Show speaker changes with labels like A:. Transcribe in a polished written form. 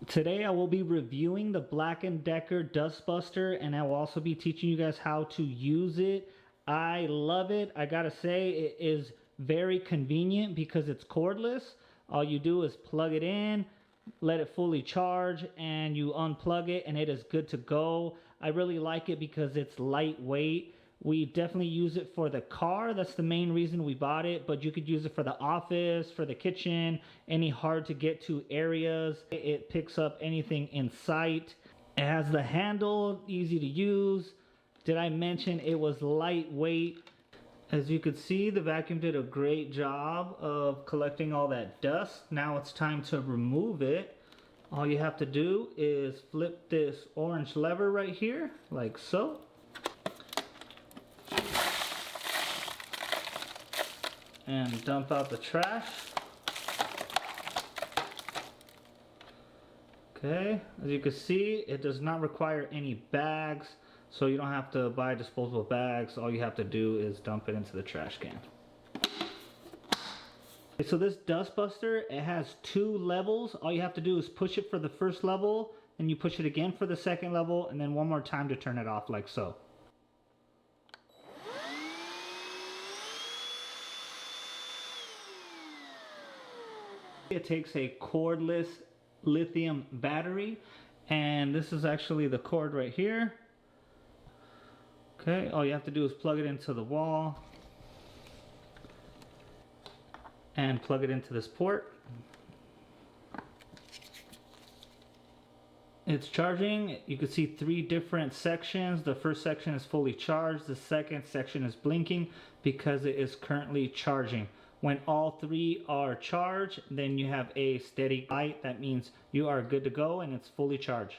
A: Today I will be reviewing the Black & Decker Dustbuster, and I will also be teaching you guys how to use it. I love it. I gotta say, it is very convenient because it's cordless. All you do is plug it in, let it fully charge, and you unplug it and it is good to go. I really like it because it's lightweight. We definitely use it for the car. That's the main reason we bought it, but you could use it for the office, for the kitchen, any hard to get to areas. It picks up anything in sight. It has the handle, easy to use. Did I mention it was lightweight? As you could see, the vacuum did a great job of collecting all that dust. Now it's time to remove it. All you have to do is flip this orange lever right here, like so. And dump out the trash. Okay, as you can see, it does not require any bags, so you don't have to buy disposable bags. All you have to do is dump it into the trash can. So this Dustbuster, it has 2 levels. All you have to do is push it for the first level, and you push it again for the second level, and then one more time to turn it off, like so. It takes a cordless lithium battery, and this is actually the cord right here. Okay, all you have to do is plug it into the wall and plug it into this port. It's charging. You can see 3 different sections. The first section is fully charged. The second section is blinking because it is currently charging. When all 3 are charged, then you have a steady light. That means you are good to go and it's fully charged.